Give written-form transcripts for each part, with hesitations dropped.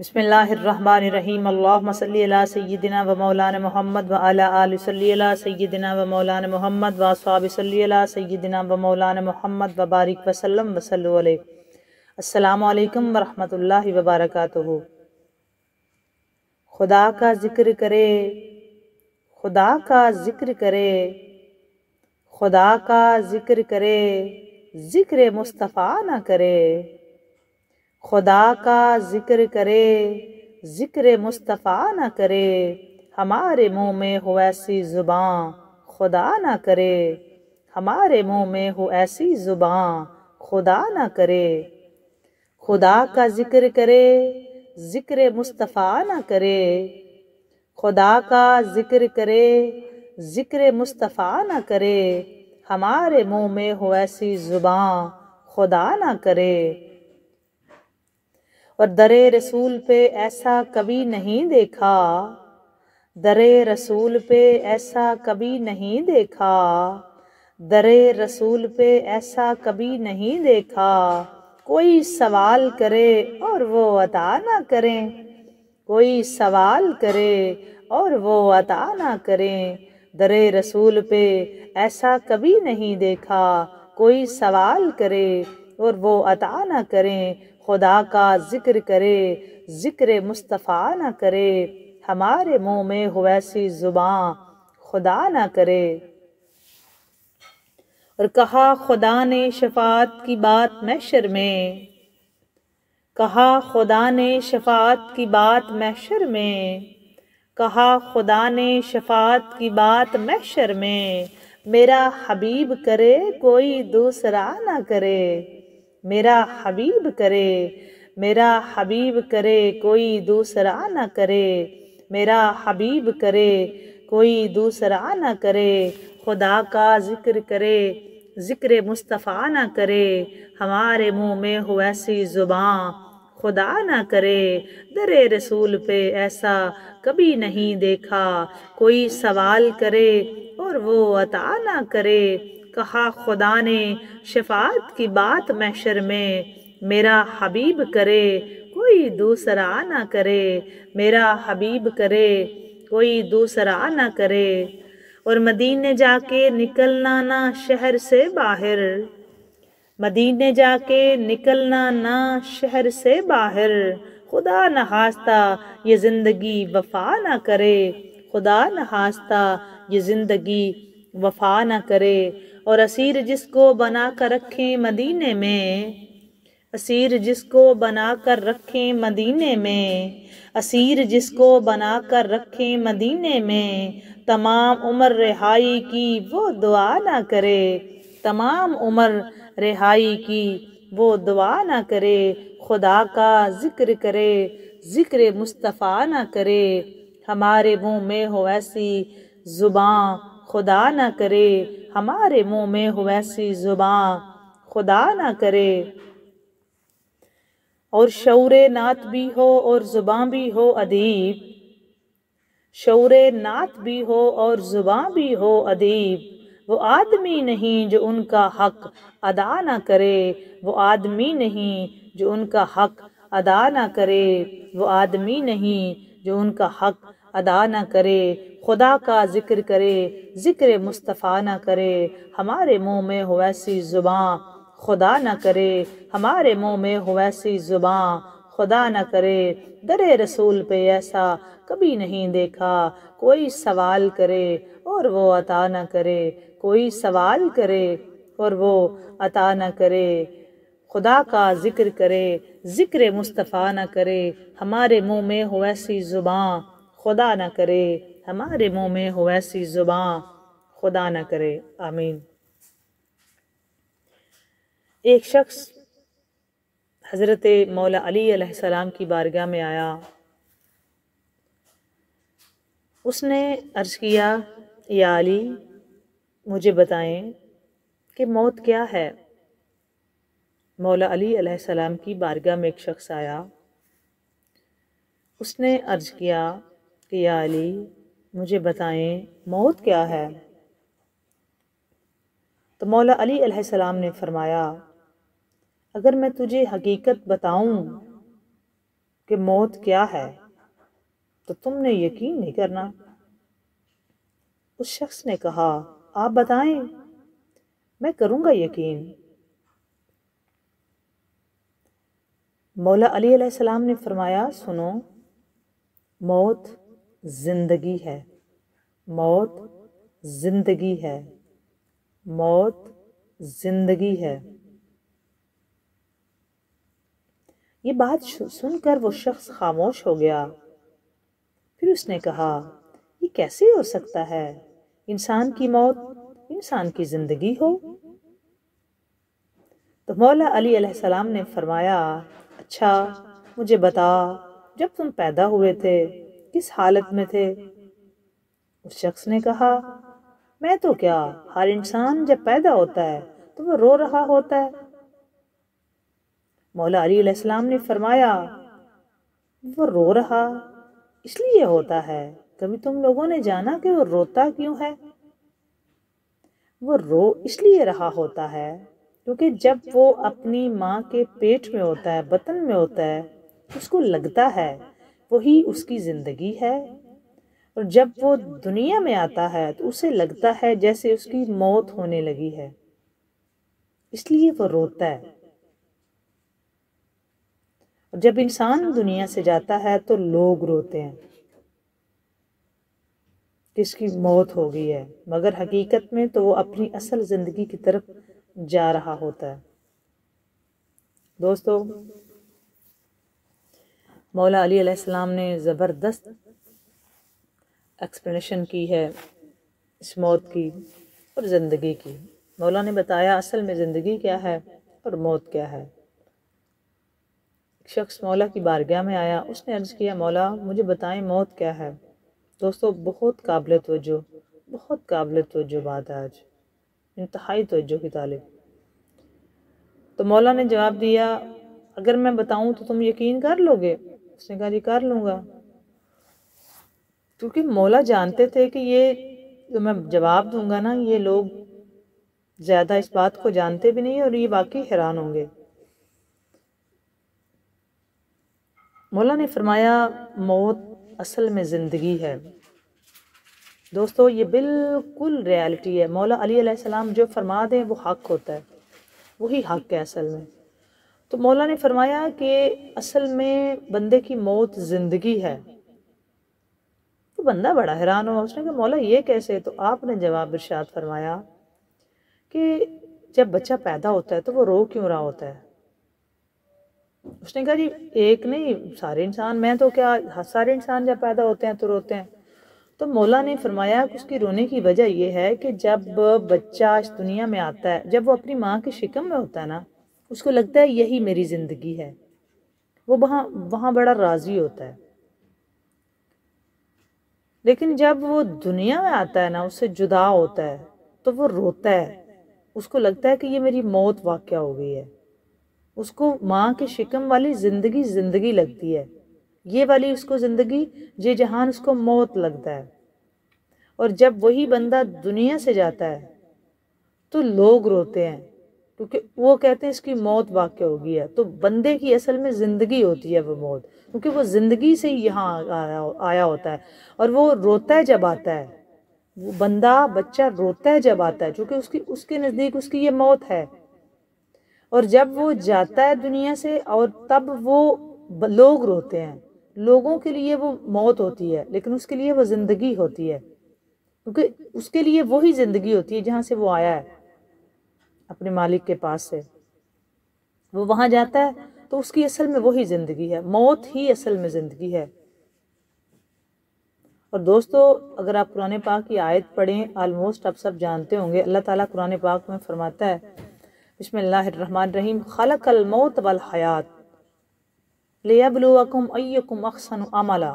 بسم اللہ الرحمن الرحیم اللہم صلی علی سیدنا و مولانا محمد و علی آل صلی علی سیدنا و مولانا محمد و اصحاب صلی علی سیدنا و مولانا محمد و بارک وسلم وصلو علیہ۔ السلام علیکم ورحمۃ اللہ وبرکاتہ۔ خدا کا ذکر کرے، خدا کا ذکر کرے، خدا کا ذکر کرے، ذکر مصطفیٰ نہ کرے۔ خدا کا ذکر کرے، ذکر مصطفیٰ نہ کرے، ہمارے منہ میں ہو ایسی زباں خدا نہ کرے، ہمارے منہ میں ہو ایسی زباں خدا نہ کرے۔ خدا کا ذکر کرے، ذکر مصطفیٰ نہ کرے، خدا کا ذکر کرے، ذکر مصطفیٰ نہ کرے، ہمارے منہ میں ہو ایسی زباں خدا نہ کرے۔ اور در رسول پہ ایسا کبھی نہیں دیکھا، در رسول پہ ایسا کبھی نہیں دیکھا، در رسول پہ ایسا کبھی نہیں دیکھا، کوئی سوال کرے اور وہ عطا نہ کریں، کوئی سوال کرے اور وہ عطا نہ کریں۔ در رسول پہ ایسا کبھی نہیں دیکھا، کوئی سوال کرے اور وہ عطا نہ کریں۔ خدا کا ذکر کرے، ذکر مصطفیٰ نہ کرے، ہمارے منہ میں ہو ایسی زباں خدا نہ کرے۔ اور کہا خدا نے شفاعت کی بات محشر میں، کہا خدا نے شفاعت کی بات محشر میں، کہا خدا نے شفاعت کی بات محشر میں، میرا حبیب کرے کوئی دوسرا نہ کرے، میرا حبیب کرے، میرا حبیب کرے کوئی دوسرا نہ کرے، میرا حبیب کرے کوئی دوسرا نہ کرے۔ خدا کا ذکر کرے، ذکر مصطفیٰ نہ کرے، ہمارے منہ میں ہو ایسی زباں خدا نہ کرے۔ در رسول پہ ایسا کبھی نہیں دیکھا، کوئی سوال کرے اور وہ عطا نہ کرے۔ کہا خدا نے شفاعت کی بات محشر میں، میرا حبیب کرے کوئی دوسرا نہ کرے، میرا حبیب کرے کوئی دوسرا نہ کرے۔ اور مدینے جا کے نکلنا نہ شہر سے باہر، مدینے جا کے نکلنا نہ شہر سے باہر، خدا نخواستہ یہ زندگی وفا نہ کرے، خدا نخواستہ یہ زندگی وفا نہ کرے۔ اور اسیر جس کو بنا کر رکھیں مدینے میں، اسیر جس کو بنا کر رکھیں مدینے میں، اسیر جس کو بنا کر رکھیں مدینے میں، تمام عمر رہائی کی وہ دعا نہ کرے، تمام عمر رہائی کی وہ دعا نہ کرے۔ خدا کا ذکر کرے، ذکر مصطفیٰ نہ کرے، ہمارے منہ میں ہو ایسی زباں خدا نہ کرے، ہمارے منہ میں ہو ایسی زباں خدا نہ کرے۔ اور شعور نعت بھی ہو اور زباں بھی ہو ادیب، شعور نعت بھی ہو اور زباں بھی ہو ادیب، وہ آدمی نہیں جو ان کا حق ادا نہ کرے، وہ آدمی نہیں جو ان کا حق ادا نہ کرے، وہ آدمی نہیں جو ان کا حق ادا نہ کرے۔ خدا کا ذکر کرے، ذکر مصطفیٰ نہ کرے، ہمارے منہ میں ہو ایسی زباں خدا نہ کرے، ہمارے منہ میں ہو ایسی زباں خدا نہ کرے۔ در رسول پہ ایسا کبھی نہیں دیکھا، کوئی سوال کرے اور وہ عطا نہ کرے، کوئی سوال کرے اور وہ عطا نہ کرے۔ خدا کا ذکر کرے، ذکر مصطفیٰ نہ کرے، ہمارے منہ میں ہو ایسی زباں خدا نہ کرے، ہمارے منہ میں ہو ایسی زباں خدا نہ کرے۔ آمین۔ ایک شخص حضرت مولا علی علیہ السلام کی بارگاہ میں آیا، اس نے عرض کیا یا علی مجھے بتائیں کہ موت کیا ہے۔ مولا علی علیہ السلام کی بارگاہ میں ایک شخص آیا، اس نے عرض کیا کہ یا علی مجھے بتائیں موت کیا ہے۔ تو مولا علی علیہ السلام نے فرمایا اگر میں تجھے حقیقت بتاؤں کہ موت کیا ہے تو تم نے یقین نہیں کرنا۔ اس شخص نے کہا آپ بتائیں، میں کروں گا یقین۔ مولا علی علیہ السلام نے فرمایا سنو، موت زندگی ہے، موت زندگی ہے، موت زندگی ہے۔ یہ بات سن کر وہ شخص خاموش ہو گیا۔ پھر اس نے کہا یہ کیسے ہو سکتا ہے، انسان کی موت انسان کی زندگی ہو؟ تو مولا علی علیہ السلام نے فرمایا اچھا مجھے بتا، جب تم پیدا ہوئے تھے کس حالت میں تھے؟ اس شخص نے کہا میں تو کیا، ہر انسان جب پیدا ہوتا ہے تو وہ رو رہا ہوتا ہے۔ مولا علی علیہ السلام نے فرمایا وہ رو رہا اس لیے ہوتا ہے، کبھی تم لوگوں نے جانا کہ وہ روتا کیوں ہے؟ وہ رو اس لیے رہا ہوتا ہے کیونکہ جب وہ اپنی ماں کے پیٹ میں ہوتا ہے، بطن میں ہوتا ہے، اس کو لگتا ہے وہی اس کی زندگی ہے، اور جب وہ دنیا میں آتا ہے تو اسے لگتا ہے جیسے اس کی موت ہونے لگی ہے، اس لیے وہ روتا ہے۔ اور جب انسان دنیا سے جاتا ہے تو لوگ روتے ہیں کہ اس کی موت ہو گئی ہے، مگر حقیقت میں تو وہ اپنی اصل زندگی کی طرف جا رہا ہوتا ہے۔ دوستو، مولا علی علیہ السلام نے زبردست ایکسپلینیشن کی ہے اس موت کی اور زندگی کی۔ مولا نے بتایا اصل میں زندگی کیا ہے اور موت کیا ہے۔ ایک شخص مولا کی بارگاہ میں آیا، اس نے عرض کیا مولا مجھے بتائیں موت کیا ہے۔ دوستو بہت قابل توجہ، بہت قابل توجہ بات ہے آج، انتہائی توجہ کی طالب۔ تو مولا نے جواب دیا اگر میں بتاؤں تو تم یقین کر لو گے؟ اس نے کہا جی کر لوں گا، کیونکہ مولا جانتے تھے کہ یہ جو میں جواب دوں گا نا، یہ لوگ زیادہ اس بات کو جانتے بھی نہیں اور یہ واقعی حیران ہوں گے۔ مولا نے فرمایا موت اصل میں زندگی ہے۔ دوستو یہ بالکل ریالٹی ہے، مولا علی علیہ السلام جو فرما دیں وہ حق ہوتا ہے، وہی حق ہے اصل میں۔ تو مولا نے فرمایا کہ اصل میں بندے کی موت زندگی ہے۔ تو بندہ بڑا حیران ہوا، اس نے کہا مولا یہ کیسے؟ تو آپ نے جواب ارشاد فرمایا کہ جب بچہ پیدا ہوتا ہے تو وہ رو کیوں رہا ہوتا ہے؟ اس نے کہا جی ایک نہیں، سارے انسان، میں تو کیا، سارے انسان جب پیدا ہوتے ہیں تو روتے ہیں۔ تو مولا نے فرمایا کہ اس کی رونے کی وجہ یہ ہے کہ جب بچہ اس دنیا میں آتا ہے، جب وہ اپنی ماں کے شکم میں ہوتا ہے نا، اس کو لگتا ہے یہی میری زندگی ہے، وہ وہاں بڑا راضی ہوتا ہے۔ لیکن جب وہ دنیا میں آتا ہے نا، اس سے جدا ہوتا ہے تو وہ روتا ہے، اس کو لگتا ہے کہ یہ میری موت واقع ہو گئی ہے، اس کو ماں کے شکم والی زندگی لگتی ہے، یہ والی اس کو زندگی، یہ جہان اس کو موت لگتا ہے۔ اور جب وہی بندہ دنیا سے جاتا ہے تو لوگ روتے ہیں کیونکہ وہ کہتے ہیں اس کی موت واقع ہو گئی ہے۔ تو بندے کی اصل میں زندگی ہوتی ہے وہ موت، کیونکہ وہ زندگی سے ہی یہاں آیا ہوتا ہے، اور وہ روتا ہے جب آتا ہے، وہ بچہ روتا ہے جب آتا ہے، کیونکہ اس کے نزدیک اس کی یہ موت ہے۔ اور جب وہ جاتا ہے دنیا سے اور تب وہ لوگ روتے ہیں، لوگوں کے لیے وہ موت ہوتی ہے لیکن اس کے لیے وہ زندگی ہوتی ہے، کیونکہ اس کے لیے وہی زندگی ہوتی ہے جہاں سے وہ آیا ہے، اپنے مالک کے پاس سے وہ وہاں جاتا ہے تو اس کی اصل میں وہی زندگی ہے، موت ہی اصل میں زندگی ہے۔ اور دوستو اگر آپ قرآن پاک کی آیت پڑھیں، آلموسٹ آپ سب جانتے ہوں گے، اللہ تعالیٰ قرآن پاک میں فرماتا ہے بسم اللہ الرحمن الرحیم خلق الموت والحیات لیبلوکم ایکم احسن عملا،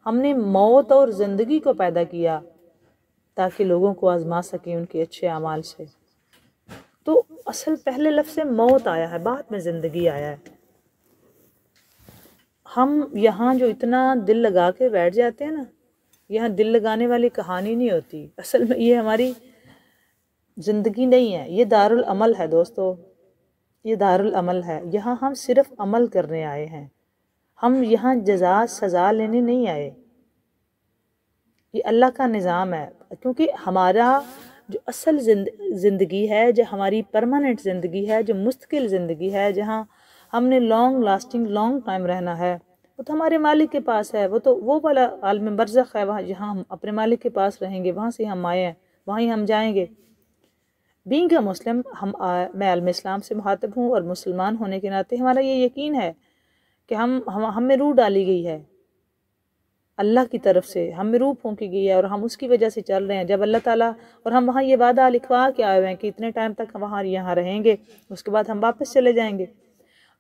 ہم نے موت اور زندگی کو پیدا کیا تاکہ لوگوں کو آزما سکیں ان کے اچھے اعمال سے۔ تو اصل پہلے لفظ سے موت آیا ہے، بعد میں زندگی آیا ہے۔ ہم یہاں جو اتنا دل لگا کے بیٹھ جاتے ہیں نا، یہاں دل لگانے والی کہانی نہیں ہوتی، اصل میں یہ ہماری زندگی نہیں ہے، یہ دارالعمل ہے دوستو، یہ دارالعمل ہے، یہاں ہم صرف عمل کرنے آئے ہیں، ہم یہاں جزا سزا لینے نہیں آئے، یہ اللہ کا نظام ہے، کیونکہ ہمارا جو اصل زندگی ہے، جو ہماری پرماننٹ زندگی ہے، جو مستقل زندگی ہے، جہاں ہم نے لانگ ٹائم رہنا ہے، وہ تو ہمارے مالک کے پاس ہے، وہ والا عالم برزخ ہے، وہاں جہاں ہم اپنے مالک کے پاس رہیں گے، وہاں سے ہم آئے ہیں، وہاں ہی ہم جائیں گے۔ بینگ اے مسلم، میں عالم اسلام سے مخاطب ہوں، اور مسلمان ہونے کے ناطے ہمارا یہ یقین ہے کہ ہم میں روح ڈالی گئی ہے اللہ کی طرف سے، ہم میں روح پھونکی گئی ہے، اور ہم اس کی وجہ سے چل رہے ہیں۔ جب اللہ تعالیٰ، اور ہم وہاں یہ وعدہ لکھوا کے آئے ہوئے ہیں کہ اتنے ٹائم تک ہم یہاں رہیں گے، اس کے بعد ہم واپس چلے جائیں گے۔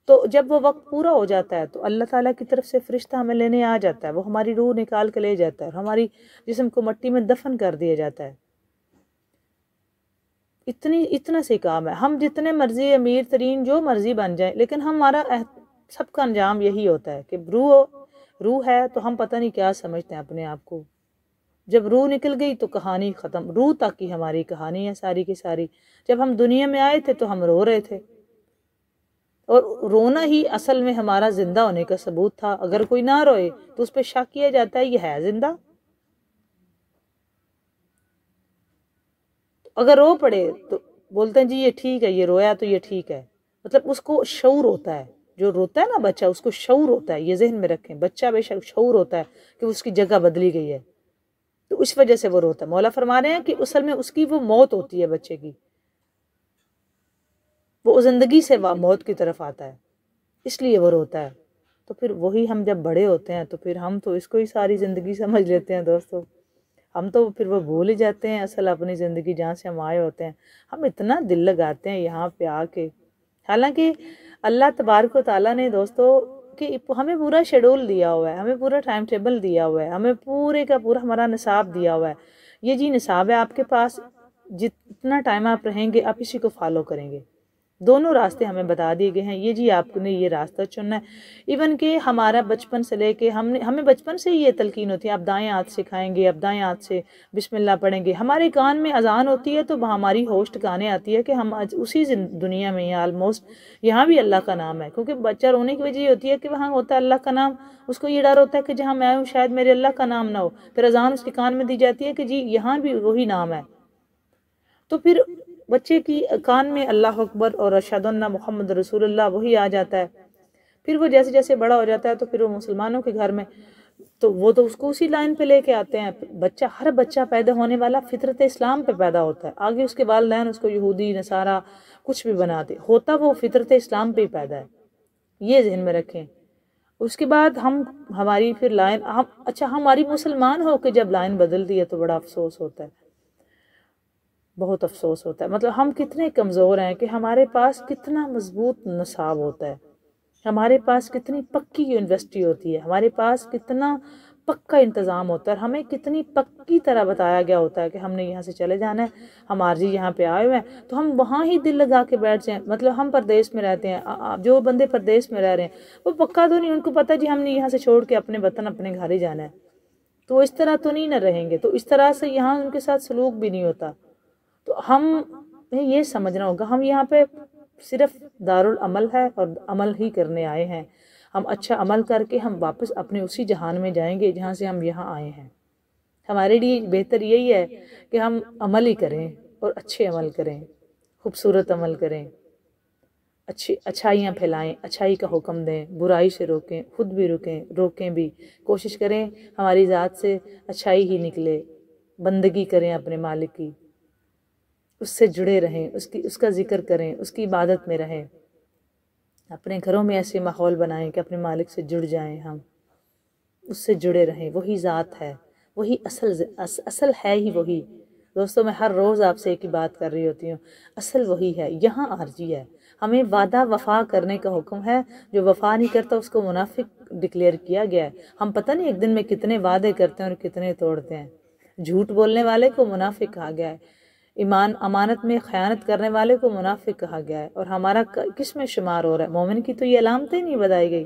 تو جب وہ وقت پورا ہو جاتا ہے تو اللہ تعالیٰ کی طرف سے فرشتہ ہمیں لینے آ جاتا ہے، وہ ہماری روح نکال کے لے جاتا ہے، اور ہماری جسم کو مٹی میں دفن کر دیا جاتا ہے۔ اتنا سے کام ہے، ہم جتنے مرضی امیر ترین جو مرضی بن جائیں، لیکن ہمارا سب کا انجام یہی ہوتا ہے کہ روح ہے تو ہم پتہ نہیں کیا سمجھتے ہیں اپنے آپ کو، جب روح نکل گئی تو کہانی ختم، روح تک کی ہماری کہانی ہے ساری کی ساری۔ جب ہم دنیا میں آئے تھے تو ہم رو رہے تھے، اور رونا ہی اصل میں ہمارا زندہ ہونے کا ثبوت تھا۔ اگر کوئی نہ روئے تو اس پہ شک کیا جاتا ہے یہ ہے زندہ، اگر رو پڑے تو بولتے ہیں جی یہ ٹھیک ہے، یہ رویا تو یہ ٹھیک ہے، مطلب اس کو شعور ہوتا ہے، جو روتا ہے نا بچہ، اس کو شعور ہوتا ہے، یہ ذہن میں رکھیں، بچہ بے شک شعور ہوتا ہے کہ اس کی جگہ بدلی گئی ہے، تو اس وجہ سے وہ روتا ہے۔ مولا فرما رہے ہیں کہ اصل میں اس کی وہ موت ہوتی ہے بچے کی، وہ زندگی سے موت کی طرف آتا ہے، اس لیے وہ روتا ہے۔ تو پھر وہی ہم جب بڑے ہوتے ہیں تو پھر ہم تو اس کو ہی ساری زندگی سمجھ لیتے ہیں دوستو، ہم تو پھر وہ بھول ہی جاتے ہیں اصل اپنی زندگی جہاں سے ہم آئے ہوتے ہیں۔ ہم اتنا دل لگاتے ہیں یہاں پہ آ کے، حالانکہ اللہ تبارک و تعالیٰ نے دوستو کہ ہمیں پورا شیڈول دیا ہوا ہے، ہمیں پورا ٹائم ٹیبل دیا ہوا ہے، ہمیں پورے کا پورا ہمارا نصاب دیا ہوا ہے، یہ جی نصاب ہے آپ کے پاس، جتنا ٹائم آپ رہیں گے آپ اسی کو فالو کریں گے۔ دونوں راستے ہمیں بتا دیے گئے ہیں، یہ جی آپ نے یہ راستہ چننا ہے۔ ایون کہ ہمارا بچپن سے لے کے ہمیں بچپن سے ہی یہ تلقین ہوتی ہے، آپ دائیں ہاتھ سے کھائیں گے، آپ دائیں ہاتھ سے بسم اللہ پڑھیں گے۔ ہمارے کان میں اذان ہوتی ہے تو ہماری ہوش ٹھکانے آتی ہے کہ ہم اسی دنیا میں ہیں آلموسٹ، یہاں بھی اللہ کا نام ہے، کیونکہ بچہ رونے کی وجہ یہ ہوتی ہے کہ وہاں ہوتا ہے اللہ کا نام، اس کو یہ ڈر ہوتا ہے کہ جہاں میں ہوں شاید میرے اللہ کا نام نہ ہو، پھر اذان اس کے کان میں دی جاتی ہے کہ جی یہاں بھی وہی نام ہے، تو پھر بچے کی کان میں اللہ اکبر اور اشہد ان محمد رسول اللہ وہی آ جاتا ہے۔ پھر وہ جیسے جیسے بڑا ہو جاتا ہے تو پھر وہ مسلمانوں کے گھر میں، تو وہ تو اس کو اسی لائن پہ لے کے آتے ہیں۔ ہر بچہ پیدا ہونے والا فطرت اسلام پہ پیدا ہوتا ہے، آگے اس کے والدین اس کو یہودی نصارہ کچھ بھی بنا دے، ہوتا وہ فطرت اسلام پہ ہی پیدا ہے، یہ ذہن میں رکھیں۔ اس کے بعد ہماری پھر لائن، ہماری مسلمان ہو کے جب لائن بدلتی ہے تو بڑا افسوس ہوتا ہے، بہت افسوس ہوتا ہے۔ مطلب ہم کتنے کمزور ہیں کہ ہمارے پاس کتنا مضبوط نصاب ہوتا ہے، ہمارے پاس کتنی پکی یونیورسٹی ہوتی ہے، ہمارے پاس کتنا پکا انتظام ہوتا ہے، ہمیں کتنی پکی طرح بتایا گیا ہوتا ہے کہ ہم نے یہاں سے چلے جانا ہے، ہم عارضی یہاں پہ آئے ہوئے ہیں تو ہم وہاں ہی دل لگا کے بیٹھ جائیں۔ مطلب ہم پردیس میں رہتے ہیں، جو بندے پردیس میں رہ رہے ہیں وہ پکا تو نہیں، ان کو پتہ جی ہم نے یہاں سے چھوڑ کے اپنے وطن اپنے گھر ہی جانا ہے، تو اس طرح تو نہیں نہ رہیں گے، تو اس طرح سے یہاں ان کے ساتھ سلوک بھی نہیں ہوتا۔ تو ہمیں یہ سمجھنا ہوگا ہم یہاں پہ صرف دارالعمل ہے اور عمل ہی کرنے آئے ہیں، ہم اچھا عمل کر کے ہم واپس اپنے اسی جہان میں جائیں گے جہاں سے ہم یہاں آئے ہیں۔ ہمارے لیے بہتر یہی ہے کہ ہم عمل ہی کریں اور اچھے عمل کریں، خوبصورت عمل کریں، اچھائیاں پھیلائیں، اچھائی کا حکم دیں، برائی سے روکیں، خود بھی روکیں بھی، کوشش کریں ہماری ذات سے اچھائی ہی نکلے، بندگی کریں اپنے مالک کی، اس سے جڑے رہیں، اس کا ذکر کریں، اس کی عبادت میں رہیں، اپنے گھروں میں ایسے ماحول بنائیں کہ اپنے مالک سے جڑ جائیں، ہم اس سے جڑے رہیں، وہی ذات ہے، وہی اصل ہے ہی وہی۔ دوستو میں ہر روز آپ سے ایک ہی بات کر رہی ہوتی ہوں، اصل وہی ہے، یہاں عارضی ہے۔ ہمیں وعدہ وفا کرنے کا حکم ہے، جو وفا نہیں کرتا اس کو منافق ڈکلیئر کیا گیا ہے۔ ہم پتہ نہیں ایک دن میں کتنے وعدے کرتے ہیں اور کتنے توڑتے ہیں۔ جھوٹ بولنے والے کو منافق کہا گیا ہے، امانت میں خیانت کرنے والے کو منافق کہا گیا ہے، اور ہمارا کس میں شمار ہو رہا ہے؟ مومن کی تو یہ علامتیں نہیں بتائی گئی،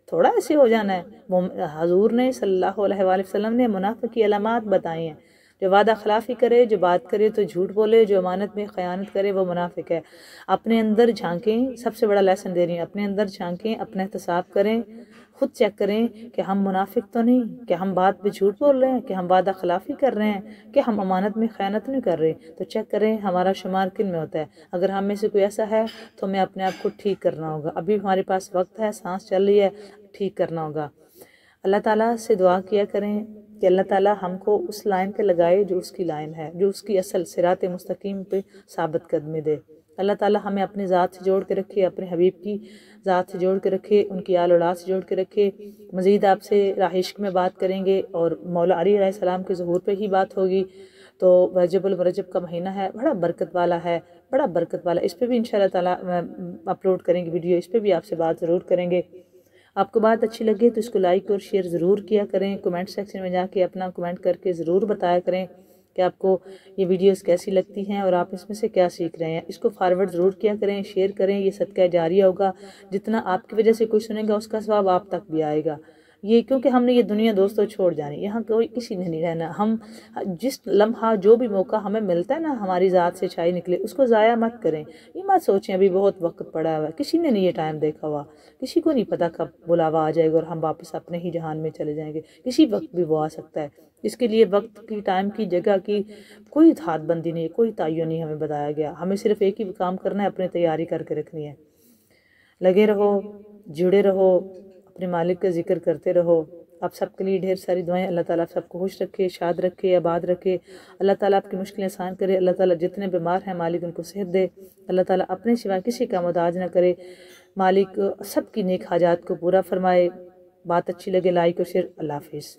تھوڑا ایسے ہو جانا ہے۔ حضور نے صلی اللہ علیہ وآلہ وسلم نے منافق کی علامات بتائی ہیں، جو وعدہ خلافی کرے، جو بات کرے تو جھوٹ بولے، جو امانت میں خیانت کرے وہ منافق ہے۔ اپنے اندر جھانکیں، سب سے بڑا لیسن دے رہی ہیں، اپنے اندر جھانکیں، اپنا احتساب کریں، خود چیک کریں کہ ہم منافق تو نہیں، کہ ہم بات پہ جھوٹ بول رہے ہیں، کہ ہم وعدہ خلافی کر رہے ہیں، کہ ہم امانت میں خیانت نہیں کر رہے. تو چیک کریں ہمارا شمار کن میں ہوتا ہے. اگر ہم میں سے کوئی ایسا ہے تو ہمیں اپنے آپ کو ٹھیک کرنا ہوگا. ابھی ہمارے پاس وقت ہے، سانس چل رہی ہے، ٹھیک کرنا ہوگا. اللہ تعالیٰ سے دعا کیا کریں کہ اللہ تعالیٰ ہم کو اس لائن پہ لگائے جو اس کی لائن ہے، جو اس کی اصل صراط مستقیم پہ ثابت قدمی دے. اللہ تعالیٰ ہمیں اپنی ذات سے جوڑ کے رکھے، اپنے حبیب کی ذات سے جوڑ کے رکھے، ان کی آل اولاد سے جوڑ کے رکھے. مزید آپ سے راہ عشق میں بات کریں گے اور مولا علی علیہ السلام کے ظہور پہ ہی بات ہوگی. تو رجب المرجب کا مہینہ ہے، بڑا برکت والا ہے، بڑا برکت والا. اس پہ بھی انشاءاللہ تعالیٰ اپلوڈ کریں گے ویڈیو، اس پہ بھی آپ سے بات ضرور کریں گے. آپ کو بات اچھی لگے تو اس کو لائک اور شیئر ضرور کیا کریں. کمنٹ سیکشن میں جا کے اپنا کمنٹ کر کے ضرور بتایا کریں کہ آپ کو یہ ویڈیوز کیسی لگتی ہیں اور آپ اس میں سے کیا سیکھ رہے ہیں. اس کو فارورڈ ضرور کیا کریں، شیئر کریں. یہ صدقہ جاریہ ہوگا. جتنا آپ کی وجہ سے کوئی سنے گا اس کا ثواب آپ تک بھی آئے گا. یہ کیونکہ ہم نے یہ دنیا دوستوں چھوڑ جانی، یہاں کوئی کسی نے نہیں رہنا. ہم جس لمحہ جو بھی موقع ہمیں ملتا ہے نا ہماری ذات سے چھائی نکلے، اس کو ضائع مت کریں. یہ مت سوچیں ابھی بہت وقت پڑا ہوا ہے، کسی نے نہیں یہ ٹائم دیکھا ہوا. کسی کو نہیں پتا کب بلاوا آ جائے گا اور ہم واپس اپنے ہی جہان میں چلے جائیں گے. کسی وقت بھی وہ آ سکتا ہے. اس کے لیے وقت کی، ٹائم کی، جگہ کی کوئی ہاتھ بندی نہیں، کوئی تعین نہیں ہمیں بتایا گیا. ہمیں صرف ایک ہی کام کرنا ہے، اپنی تیاری کر کے رکھنی ہے. لگے رہو، جڑے رہو، اپنے مالک کا ذکر کرتے رہو. آپ سب کے لیے ڈھیر ساری دعائیں. اللہ تعالیٰ آپ سب کو خوش رکھے، شاد رکھے، آباد رکھے. اللہ تعالیٰ آپ کی مشکلیں آسان کرے. اللہ تعالیٰ جتنے بیمار ہیں مالک ان کو صحت دے. اللہ تعالیٰ اپنے سوائے کسی کا محتاج نہ کرے. مالک سب کی نیک حاجات کو پورا فرمائے. بات اچھی لگے لائک اور شیئر. اللہ حافظ.